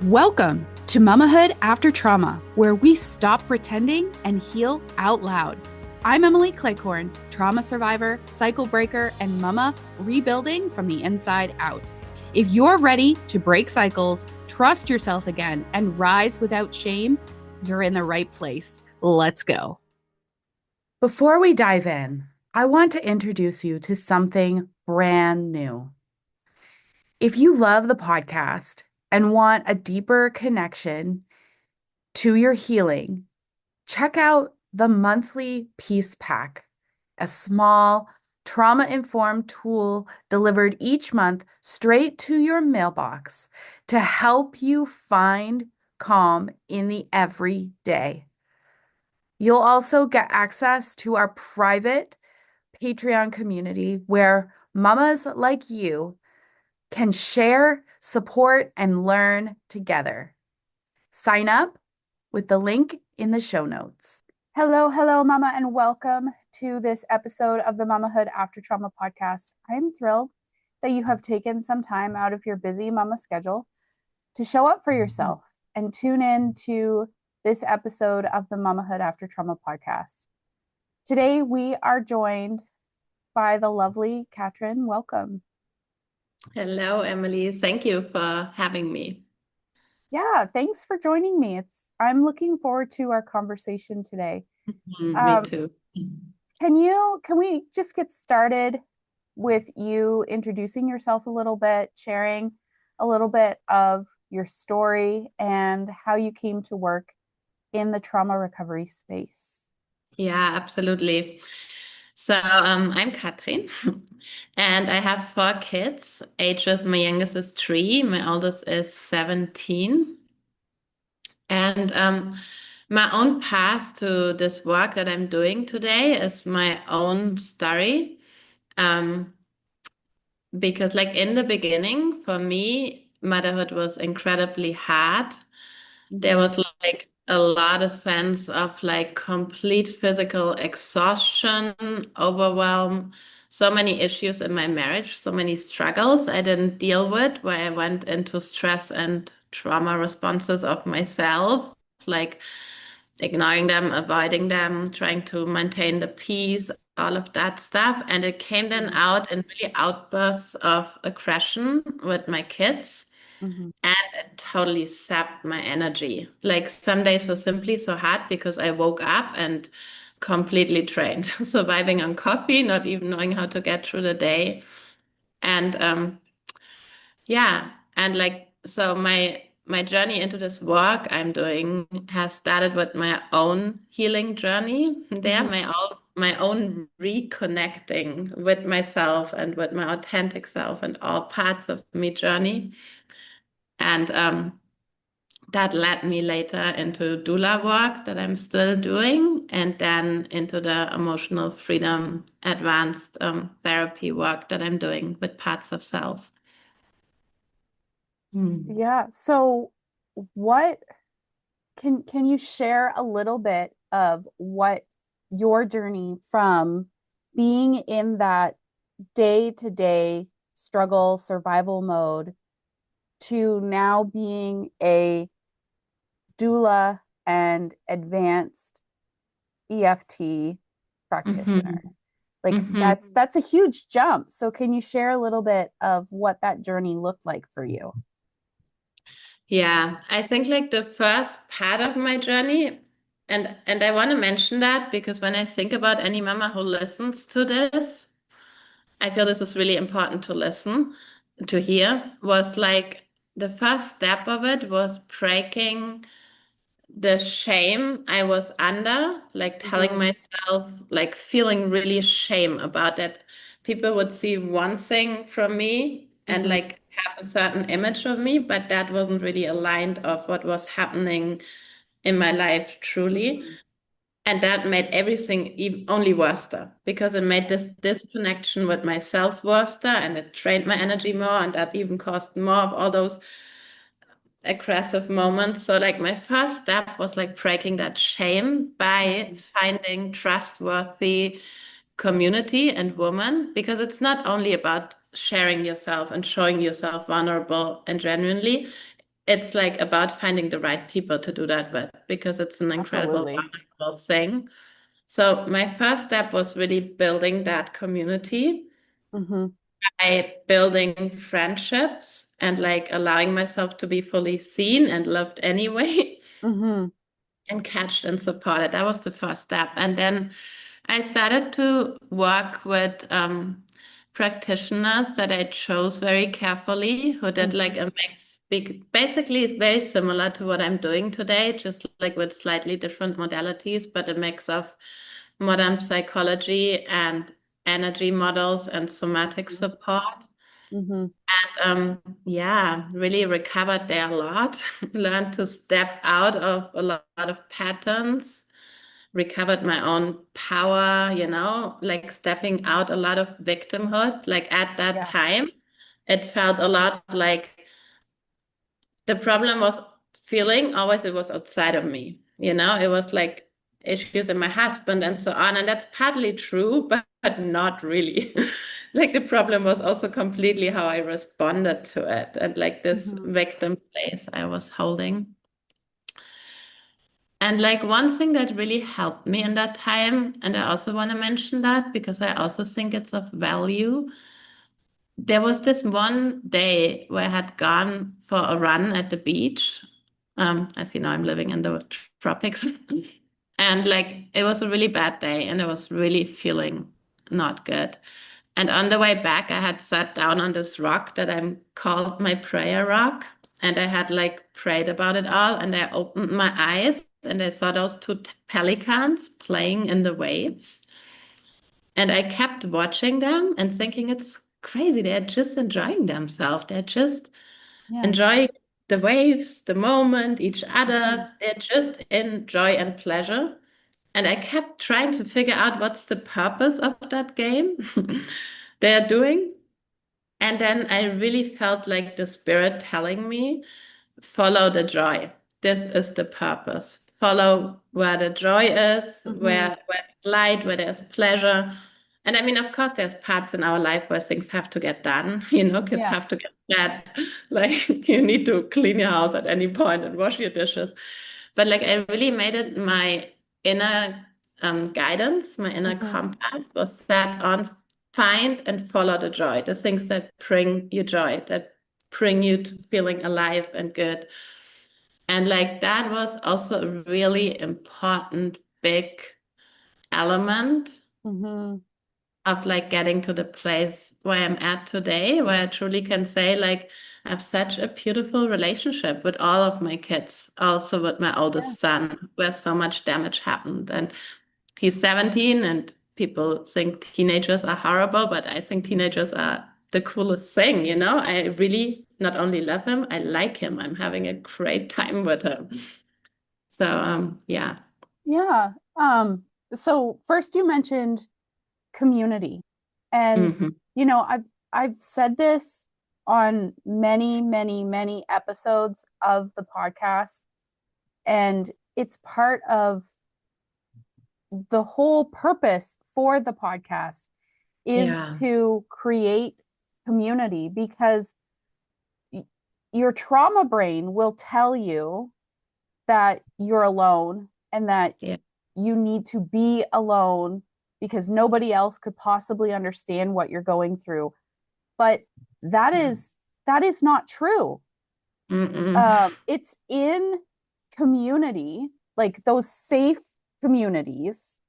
Welcome to Mamahood After Trauma, where we stop pretending and heal out loud. I'm Emily Cleghorn, trauma survivor, cycle breaker, and mama rebuilding from the inside out. If you're ready to break cycles, trust yourself again, and rise without shame, you're in the right place. Let's go. Before we dive in, I want to introduce you to something brand new. If you love the podcast and want a deeper connection to your healing, check out the monthly Peace Pack, a small trauma-informed tool delivered each month straight to your mailbox to help you find calm in the everyday. You'll also get access to our private Patreon community where mamas like you can share, support, and learn together. Sign up with the link in the show notes. Hello, mama, and welcome to this episode of the Mamahood After Trauma podcast. I'm thrilled that you have taken some time out of your busy mama schedule to show up for yourself and tune in to this episode of the Mamahood After Trauma podcast. Today, we are joined by the lovely Katrin. Welcome. Hello, Emily. Thank you for having me. Yeah, thanks for joining me. I'm looking forward to our conversation today. Me too. Can we just get started with you introducing yourself a little bit, sharing a little bit of your story and how you came to work in the trauma recovery space? Yeah, absolutely. So I'm Katrin, and I have 4 kids. Ages, my youngest is 3, my oldest is 17. And my own path to this work that I'm doing today is my own story. Because like in the beginning, for me, motherhood was incredibly hard. There was like a lot of sense of like complete physical exhaustion, overwhelm, so many issues in my marriage, so many struggles I didn't deal with, where I went into stress and trauma responses of myself, like ignoring them, avoiding them, trying to maintain the peace, all of that stuff. And it came then out in really outbursts of aggression with my kids. Mm-hmm. And it totally sapped my energy. Like some days were simply so hard because I woke up and completely drained, surviving on coffee, not even knowing how to get through the day. And yeah, and like so my journey into this work I'm doing has started with my own healing journey. There, my own reconnecting with myself and with my authentic self and all parts of me journey. And that led me later into doula work that I'm still doing, and then into the emotional freedom advanced therapy work that I'm doing with parts of self. Yeah. So what can you share a little bit of what your journey from being in that day-to-day struggle survival mode to now being a doula and advanced EFT practitioner? Hmm. Like Hmm. that's a huge jump. So can you share a little bit of what that journey looked like for you? Yeah, I think like the first part of my journey, and I want to mention that because when I think about any mama who listens to this, I feel this is really important to listen, to hear, was like the first step of it was breaking the shame I was under, like telling Mm-hmm. myself, like feeling really shame about that. People would see one thing from me and Mm-hmm. like have a certain image of me, but that wasn't really aligned of what was happening in my life truly. Mm-hmm. And that made everything even only worse because it made this disconnection with myself worse and it drained my energy more and that even caused more of all those aggressive moments. So like my first step was like breaking that shame by finding trustworthy community and women because it's not only about sharing yourself and showing yourself vulnerable and genuinely. it's like about finding the right people to do that with, because it's an incredible, Absolutely. wonderful thing. So my first step was really building that community Mm-hmm. by building friendships and like allowing myself to be fully seen and loved anyway Mm-hmm. and catched and supported. That was the first step. And then I started to work with practitioners that I chose very carefully, who did Mm-hmm. like a mix. Basically, it's very similar to what I'm doing today, just like with slightly different modalities, but a mix of modern psychology and energy models and somatic support. Mm-hmm. Yeah, really recovered there a lot, learned to step out of a lot of patterns, recovered my own power, like stepping out a lot of victimhood. Like at that Yeah. time, it felt a lot like the problem was feeling always it was outside of me. It was like issues in my husband and so on. And that's partly true, but not really. Like the problem was also completely how I responded to it and like this Mm-hmm. victim place I was holding. And like one thing that really helped me in that time, and I also want to mention that because I also think it's of value. There was this one day where I had gone for a run at the beach. As you know, I'm living in the tropics. And like it was a really bad day and I was really feeling not good. And on the way back, I had sat down on this rock that I'm called my prayer rock. And I had like prayed about it all. And I opened my eyes and I saw those two pelicans playing in the waves. And I kept watching them and thinking it's crazy. They're just enjoying themselves. They're just Yeah. enjoying the waves, the moment, each Mm-hmm. other. They're just in joy and pleasure. And I kept trying to figure out what's the purpose of that game they're doing. And then I really felt like the spirit telling me, follow the joy. This is the purpose. Follow where the joy is, Mm-hmm. where light, where there's pleasure. And I mean, of course, there's parts in our life where things have to get done. Kids Yeah. have to get fed. Like you need to clean your house at any point and wash your dishes. But like I really made it my inner guidance, my inner Mm-hmm. compass was set on find and follow the joy, the things that bring you joy, that bring you to feeling alive and good. And like that was also a really important, big element Mm-hmm. of like getting to the place where I'm at today, where I truly can say, like, I have such a beautiful relationship with all of my kids, also with my Yeah. oldest son, where so much damage happened. And he's 17, and people think teenagers are horrible, but I think teenagers are the coolest thing, I really not only love him, I like him. I'm having a great time with him. So, yeah. Yeah. So first you mentioned community. And Hmm. I've said this on many, many, many episodes of the podcast, and it's part of the whole purpose for the podcast is Yeah. to create community because your trauma brain will tell you that you're alone and that Yeah. you need to be alone because nobody else could possibly understand what you're going through. But that Yeah. is that is not true. Mm-mm. It's in community, like those safe communities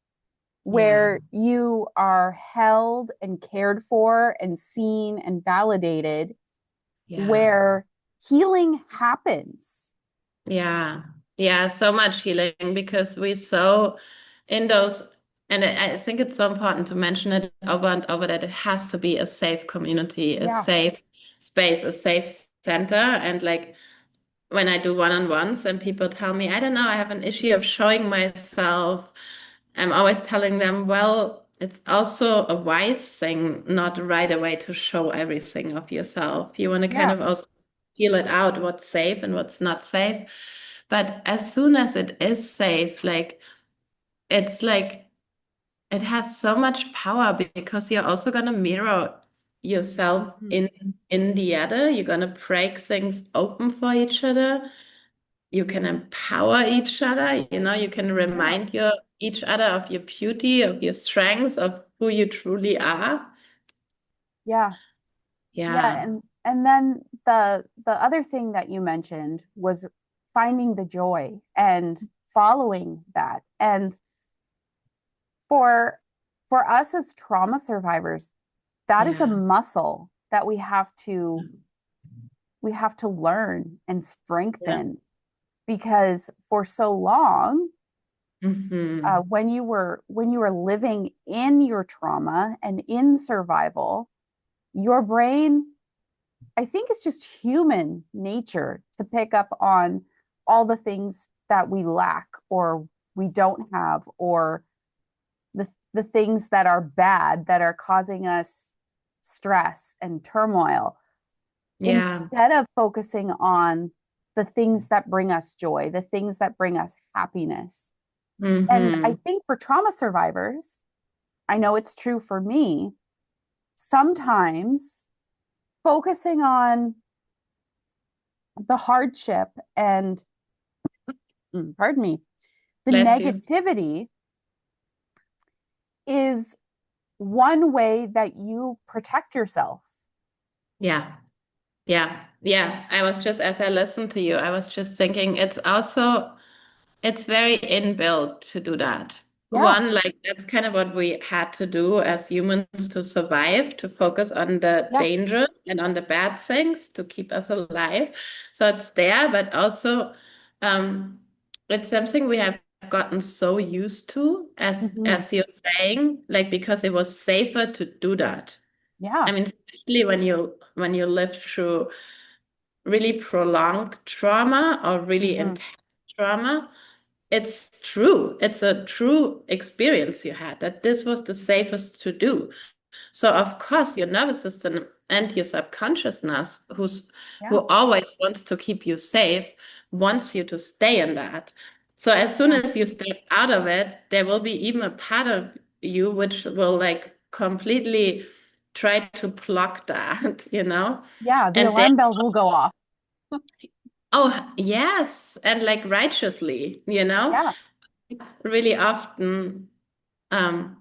Yeah. where you are held and cared for and seen and validated, Yeah. where healing happens. Yeah. Yeah. So much healing because we so in those, and I think it's so important to mention it over and over that it has to be a safe community, a Yeah, safe space, a safe center. And like when I do one-on-ones and people tell me, I don't know, I have an issue of showing myself, I'm always telling them, well, it's also a wise thing not right away to show everything of yourself. You want to kind yeah, of also feel it out, what's safe and what's not safe. But as soon as it is safe, it's like it has so much power because you're also going to mirror yourself Mhm. in the other. You're gonna break things open for each other. You can empower each other. You can Yeah. remind each other of your beauty, of your strengths, of who you truly are. Yeah. Yeah, Yeah, and then the other thing that you mentioned was finding the joy and following that. And for for us as trauma survivors, that is a yeah, muscle that we have to learn and yeah. strengthen because for so long, Hmm. when you were living in your trauma and in survival, your brain, I think it's just human nature to pick up on all the things that we lack or we don't have, or the things that are bad that are causing us stress and turmoil, Yeah. instead of focusing on the things that bring us joy, the things that bring us happiness. And I Hmm. think for trauma survivors, I know it's true for me, sometimes focusing on the hardship and, pardon me, the Bless you. negativity is one way that you protect yourself. Yeah. Yeah. Yeah. I was just, as I listened to you, I was just thinking it's very inbuilt to do that. Yeah. One, like that's kind of what we had to do as humans to survive, to focus on the Yeah. danger and on the bad things to keep us alive. So it's there, but also um, it's something we have gotten so used to, Hmm. as you're saying, like because it was safer to do that. I Yeah. mean, especially when you live through really prolonged trauma or really Hmm. intense trauma, it's true. It's a true experience you had that this was the safest to do. So of course your nervous system and your subconsciousness, Yeah. who always wants to keep you safe, wants you to stay in that. So as soon Yeah. as you step out of it, there will be even a part of you which will like completely try to block that, Yeah. The And then, alarm bells will go off. oh yes, and like righteously, Yeah. really often um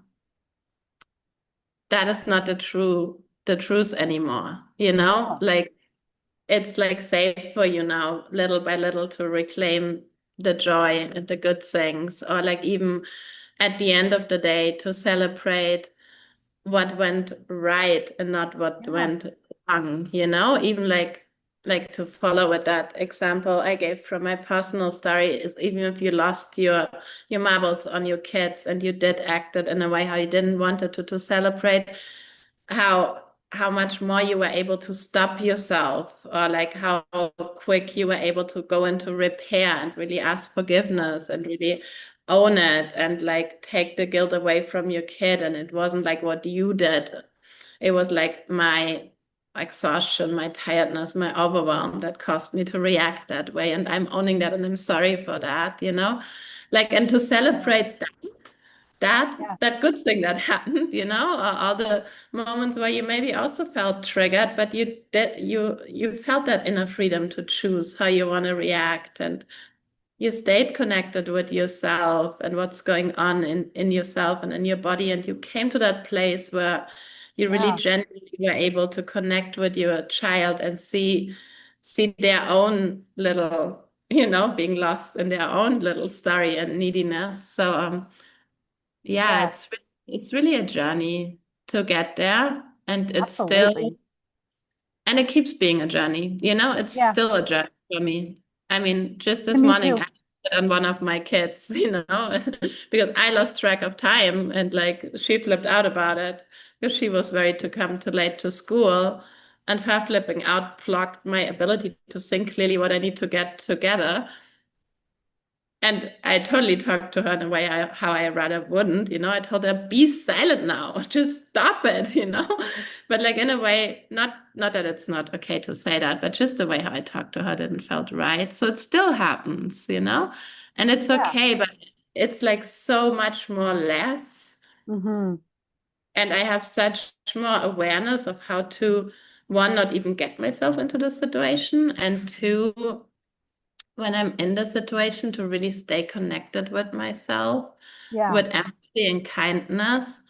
that is not the truth anymore, No. like it's like safe for you now little by little to reclaim the joy and the good things, or like even at the end of the day to celebrate what went right and not what Yeah. went wrong, even like to follow with that example I gave from my personal story is even if you lost your marbles on your kids and you did act it in a way how you didn't want it to celebrate how much more you were able to stop yourself, or like how quick you were able to go into repair and really ask Yeah. forgiveness and really own it and like take the guilt away from your kid. And it wasn't like what you did. It was like my exhaustion, my tiredness, my overwhelm that caused me to react that way. And I'm owning that and I'm sorry for that. Like, and to celebrate that Yeah. that good thing that happened, or all the moments where you maybe also felt triggered, but you felt that inner freedom to choose how you want to react, and you stayed connected with yourself and what's going on in yourself and in your body, and you came to that place where you really Yeah. genuinely were able to connect with your child and see their own little, being lost in their own little story and neediness. So yeah, Yeah. it's really a journey to get there, and Absolutely. it keeps being a journey. It's Yeah. still a journey for me. I mean, just To this me morning too. I had on one of my kids, because I lost track of time and like she flipped out about it because she was worried to come too late to school, and her flipping out blocked my ability to think clearly what I need to get together. And I totally talked to her in a way how I rather wouldn't, I told her, be silent now, just stop it. But like in a way, not that it's not okay to say that, but just the way how I talked to her didn't felt right. So it still happens. And it's Yeah. okay, but it's like so much more less. Hmm. And I have such more awareness of how to, one, not even get myself into the situation, and two, when I'm in the situation, to really stay connected with myself, Yeah. with empathy and kindness,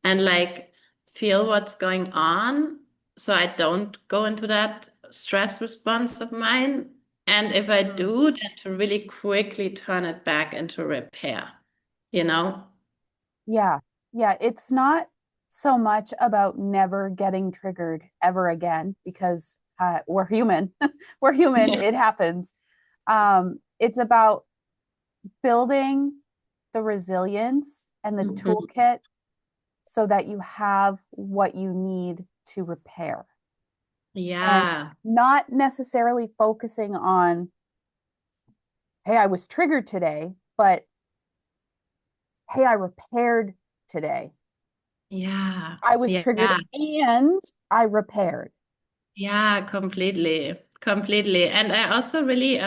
and like feel what's going on so I don't go into that stress response of mine. And if I do, then to really quickly turn it back into repair, you know? Yeah. Yeah. It's not so much about never getting triggered ever again because we're human. We're human. Yeah. It happens. It's about building the resilience and the Mhm. toolkit so that you have what you need to repair and Yeah. not necessarily focusing on, hey, I was triggered today, but hey, I repaired today. Yeah. I was triggered Yeah. and I repaired. Yeah, completely. Completely. And I also really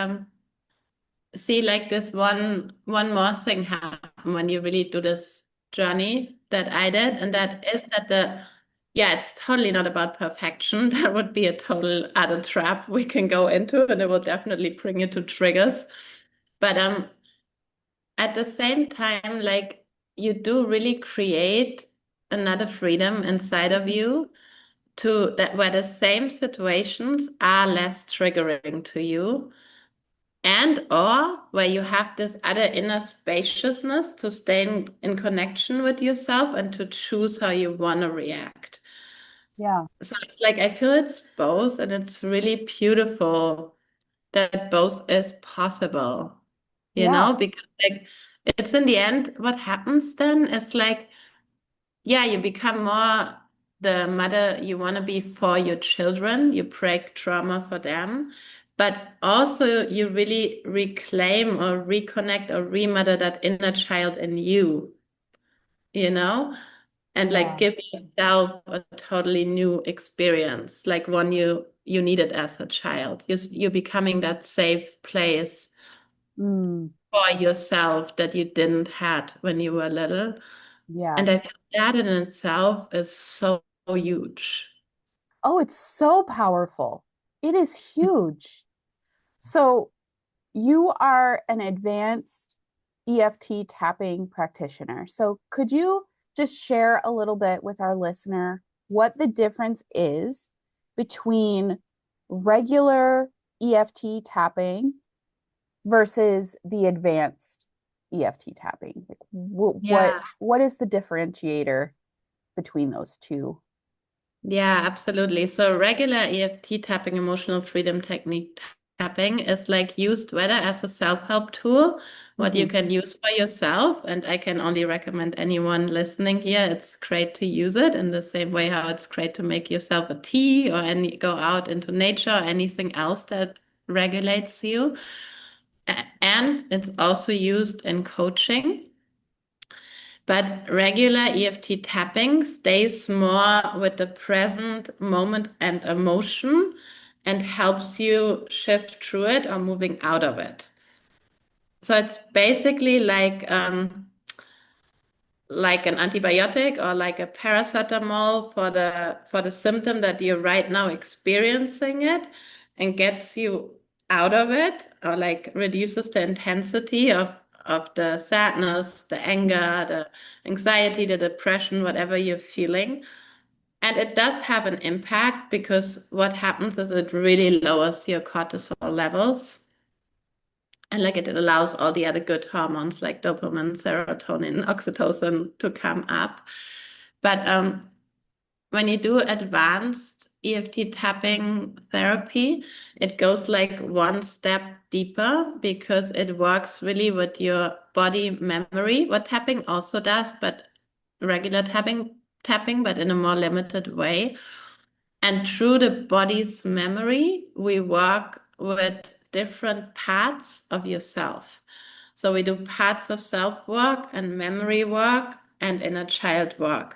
see like this one more thing happen when you really do this journey that I did, and that is that yeah, it's totally not about perfection. That would be a total other trap we can go into, and it will definitely bring you to triggers. But at the same time, like you do really create another freedom inside of you to that where the same situations are less triggering to you, and or where you have this other inner spaciousness to stay in connection with yourself and to choose how you want to react. Yeah. So it's like I feel it's both, and it's really beautiful that both is possible, Yeah. because like it's in the end, what happens then is like, yeah, you become more the mother you want to be for your children. You break trauma for them, but also you really reclaim or reconnect or remother that inner child in you, you know, and like Yeah. give yourself a totally new experience, like one you needed as a child. You're becoming that safe place Mm, for yourself that you didn't had when you were little. yeah. And I feel that in itself is so huge. Oh, it's so powerful. It is huge. So you are an advanced EFT tapping practitioner. So could you just share a little bit with our listener what the difference is between regular EFT tapping versus the advanced EFT tapping? Like, Yeah, what is the differentiator between those two? yeah, absolutely. So regular EFT tapping, emotional freedom technique tapping, is like used whether as a self-help tool, what you Mm-hmm. can use for yourself. And I can only recommend anyone listening here, it's great to use it in the same way how it's great to make yourself a tea or any go out into nature or anything else that regulates you. And it's also used in coaching. But regular EFT tapping stays more with the present moment and emotion and helps you shift through it or moving out of it. So it's basically like an antibiotic or like a paracetamol for the symptom that you're right now experiencing it, and gets you out of it, or like reduces the intensity of the sadness, the anger, the anxiety, the depression, whatever you're feeling. And it does have an impact because what happens is it really lowers your cortisol levels, and like it allows all the other good hormones like dopamine, serotonin, oxytocin to come up. But when you do advanced EFT tapping therapy, it goes like one step deeper because it works really with your body memory, what tapping also does, but regular tapping, but in a more limited way. And through the body's memory, we work with different parts of yourself. So we do parts of self work and memory work and inner child work.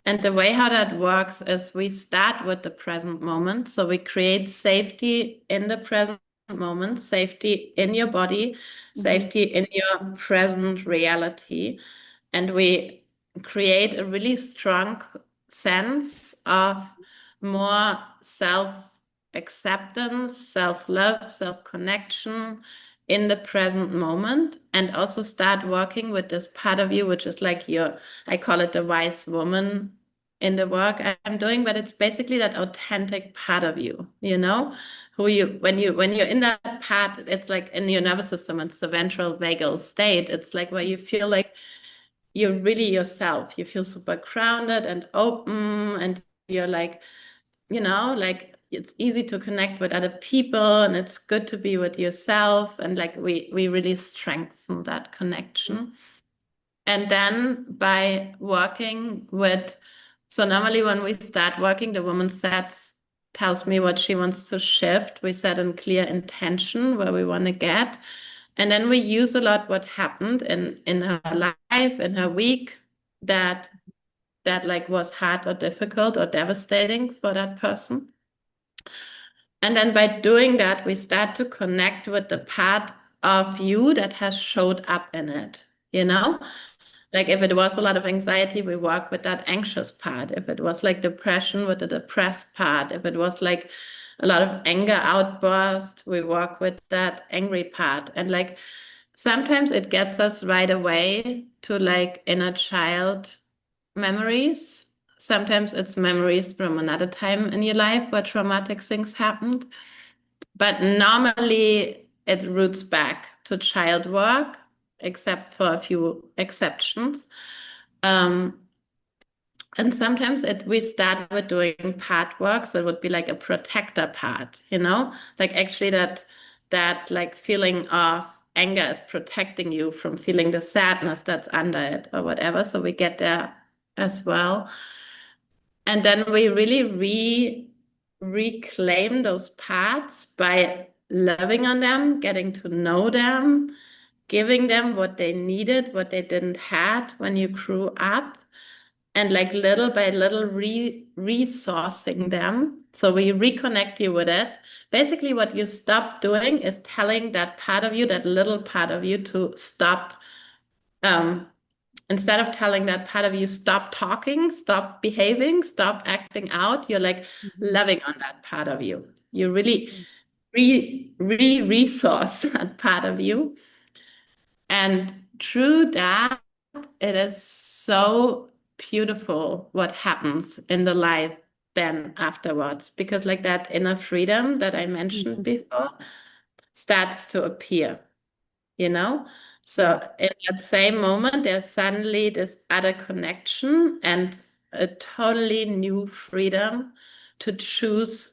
And the way how that works is we start with the present moment. So we create safety in the present moment, safety in your body, Mm-hmm. safety in your present reality. And we create a really strong sense of more self-acceptance, self-love, self-connection in the present moment, and also start working with this part of you, which is like I call it the wise woman in the work I'm doing, but it's basically that authentic part of you, who when you're in that part, it's like in your nervous system, it's the ventral vagal state. It's like where you feel like you're really yourself. You feel super grounded and open, and you're like, like it's easy to connect with other people, and it's good to be with yourself. And like we really strengthen that connection. And then by working with, so normally when we start working, the woman tells me what she wants to shift. We set a clear intention where we want to get. And then we use a lot what happened in her life, in her week, that like was hard or difficult or devastating for that person. And then by doing that, we start to connect with the part of you that has showed up in it, Like if it was a lot of anxiety, we work with that anxious part. If it was like depression, with the depressed part. If it was like a lot of anger outburst, we work with that angry part. And like sometimes it gets us right away to like inner child memories. Sometimes it's memories from another time in your life where traumatic things happened. But normally it roots back to child work, except for a few exceptions. And sometimes we start with doing part work. So it would be like a protector part, like actually that like feeling of anger is protecting you from feeling the sadness that's under it or whatever. So we get there as well. And then we really reclaim those parts by loving on them, getting to know them, giving them what they needed, what they didn't have when you grew up, and like little by little resourcing them. So we reconnect you with it. Basically, what you stop doing is telling that part of you, that little part of you, to stop. Instead of telling that part of you, stop talking, stop behaving, stop acting out, you're like loving on that part of you. You really resource that part of you. And through that, it is so beautiful what happens in the life then afterwards, because like that inner freedom that I mentioned before starts to appear, So in that same moment, there's suddenly this other connection and a totally new freedom to choose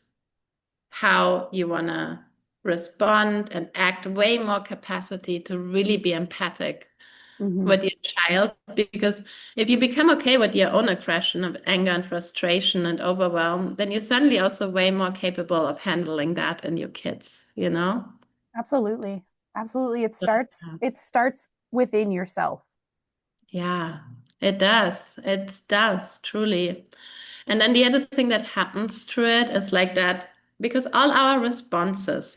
how you want to respond and act, way more capacity to really be empathic with your child. Because if you become okay with your own aggression of anger and frustration and overwhelm, then you're suddenly also way more capable of handling that in your kids, Absolutely. Absolutely. It starts within yourself. Yeah, it does. It does, truly. And then the other thing that happens to it is like that, because all our responses,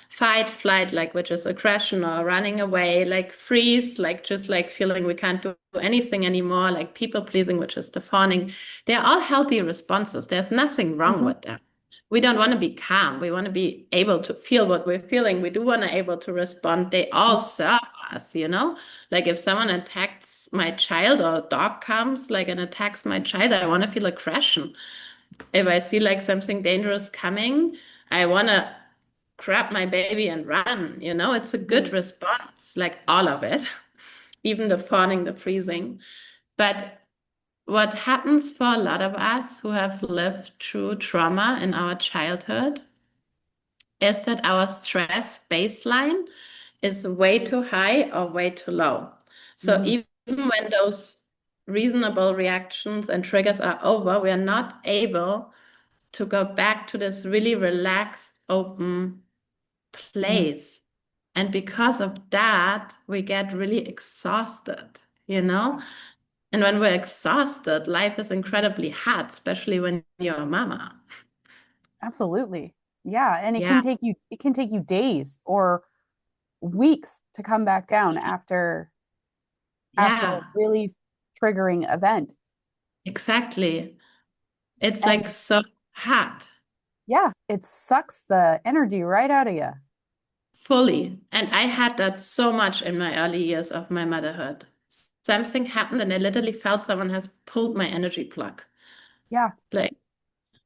fight, flight, like which is aggression or running away, like freeze, like just like feeling we can't do anything anymore, like people pleasing, which is the fawning, they're all healthy responses. There's nothing wrong with them. We don't want to be calm. We want to be able to feel what we're feeling. We do want to able to respond. They all serve us, Like if someone attacks my child or a dog comes like and attacks my child, I want to feel aggression. If I see like something dangerous coming, I want to grab my baby and run, It's a good response, like all of it, even the fawning, the freezing. But what happens for a lot of us who have lived through trauma in our childhood is that our stress baseline is way too high or way too low. So even when those reasonable reactions and triggers are over, we are not able to go back to this really relaxed, open place. And because of that, we get really exhausted, And when we're exhausted, life is incredibly hard, especially when you're a mama. Absolutely. Yeah. And it Yeah. can take you days or weeks to come back down after a Yeah. really triggering event. Exactly. It's And like so hard. yeah, it sucks the energy right out of you. Fully. And I had that so much in my early years of my motherhood. Something happened and I literally felt someone has pulled my energy plug. Yeah. Like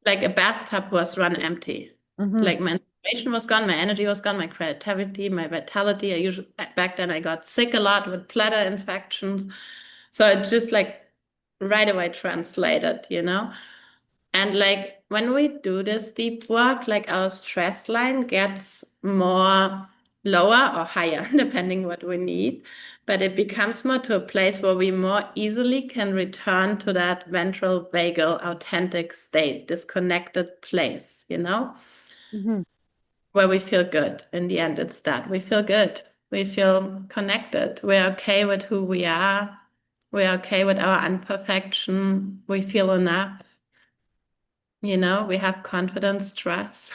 like a bathtub was run empty. Hmm. Like my inspiration was gone, my energy was gone, my creativity, my vitality. I usually back then I got sick a lot with bladder infections. So it just like right away translated, you know? And like when we do this deep work, like our stress line gets more lower or higher, depending what we need. But it becomes more to a place where we more easily can return to that ventral vagal authentic state, this connected place, you know, Hmm. where we feel good. In the end, it's that we feel good. We feel connected. We're okay with who we are. We're okay with our imperfection. We feel enough. You know, we have confidence, trust.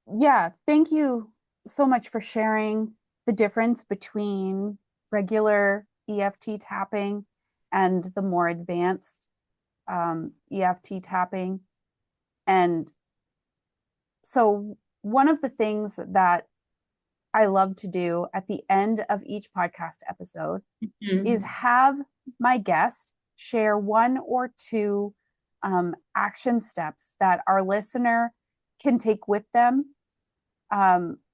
Yeah, thank you so much for sharing the difference between regular EFT tapping and the more advanced EFT tapping. And so, one of the things that I love to do at the end of each podcast episode is Mm. have my guest share one or two action steps that our listener can take with them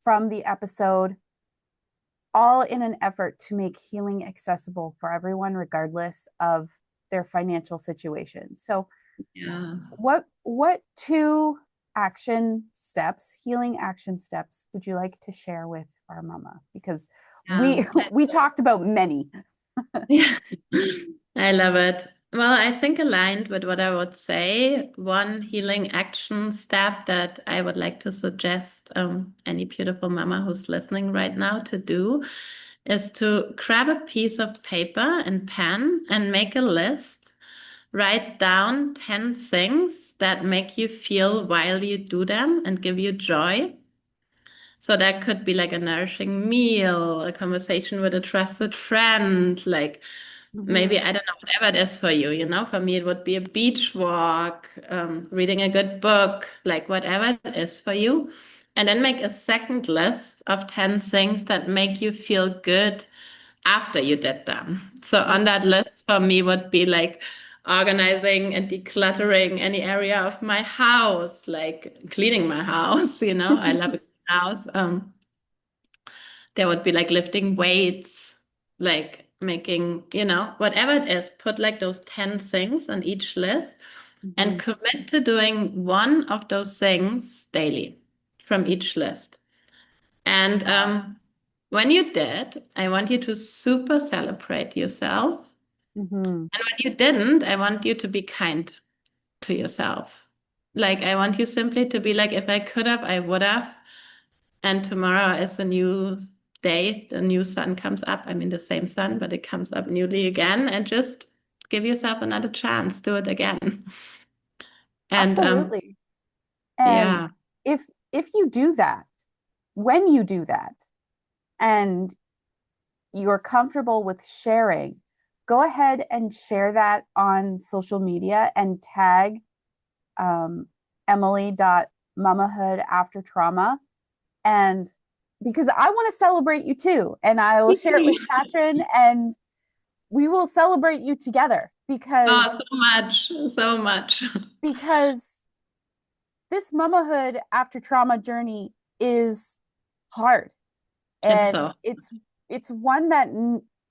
from the episode, all in an effort to make healing accessible for everyone, regardless of their financial situation. So, Yeah. what two action steps, healing action steps, would you like to share with our mama? Because Yeah. we talked about many. Yeah. I love it. Well, I think aligned with what I would say, one healing action step that I would like to suggest any beautiful mama who's listening right now to do is to grab a piece of paper and pen and make a list. Write down 10 things that make you feel while you do them and give you joy. So that could be like a nourishing meal, a conversation with a trusted friend, like Mhm. maybe, I don't know, whatever it is for you, you know, for me, it would be a beach walk, reading a good book, like whatever it is for you. And then make a second list of 10 things that make you feel good after you did them. So on that list for me would be like organizing and decluttering any area of my house, like cleaning my house, you know, I love a clean house. There would be like lifting weights, like making, you know, whatever it is, put like those 10 things on each list and Mhm. commit to doing one of those things daily from each list. And when you did, I want you to super celebrate yourself. Mhm. And when you didn't, I want you to be kind to yourself. Like, I want you simply to be like, if I could have, I would have. And tomorrow is a new day. The new sun comes up. I mean, the same sun, but it comes up newly again. And just give yourself another chance. Do it again. And Absolutely. And yeah. if you do that, when you do that, and you're comfortable with sharing, go ahead and share that on social media and tag Emily.Mamahood After Trauma. And because I want to celebrate you too. And I will share it with Katrin and we will celebrate you together Oh, so much, so much. because this mamahood after trauma journey is hard. It's And so, it's one that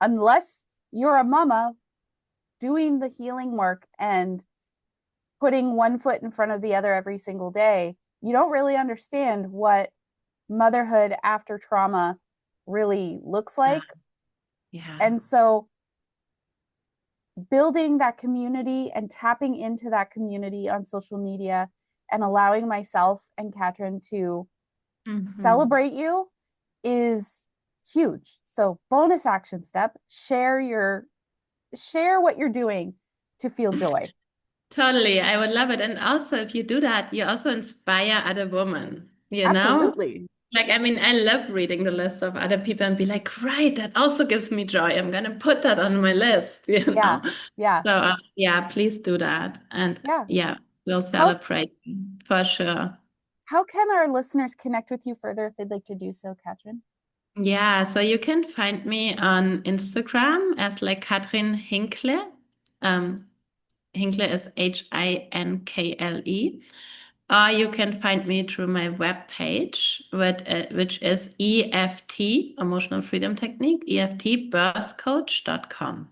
unless you're a mama doing the healing work and putting one foot in front of the other every single day, you don't really understand what motherhood after trauma really looks yeah, like. yeah. And so building that community and tapping into that community on social media and allowing myself and Katrin to Hmm. celebrate you is huge. So bonus action step, share what you're doing to feel joy. Totally. I would love it. And also, if you do that, you also inspire other women, you know? Absolutely. Like, I mean, I love reading the list of other people and be like, right, that also gives me joy. I'm gonna put that on my list, you Yeah. know. Yeah. So yeah, please do that. And Yeah. yeah, we'll How celebrate for sure. how can our listeners connect with you further if they'd like to do so, Katrin? Yeah, so you can find me on Instagram as like Katrin Hinkle. Um, Hinkle is Hinkle. Or you can find me through my webpage, which is EFT, Emotional Freedom Technique, EFTbirthcoach.com.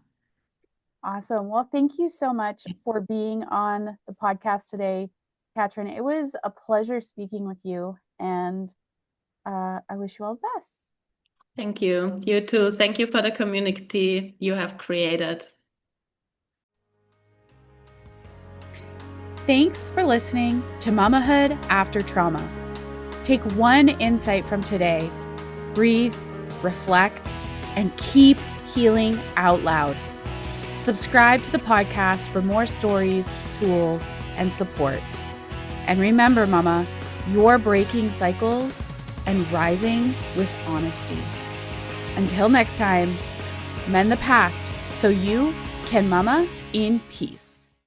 Awesome. Well, thank you so much for being on the podcast today, Katrin. It was a pleasure speaking with you, and I wish you all the best. Thank you. You too. Thank you for the community you have created. Thanks for listening to Mamahood After Trauma. Take one insight from today, breathe, reflect, and keep healing out loud. Subscribe to the podcast for more stories, tools, and support. And remember, Mama, you're breaking cycles and rising with honesty. Until next time, mend the past so you can Mama in peace.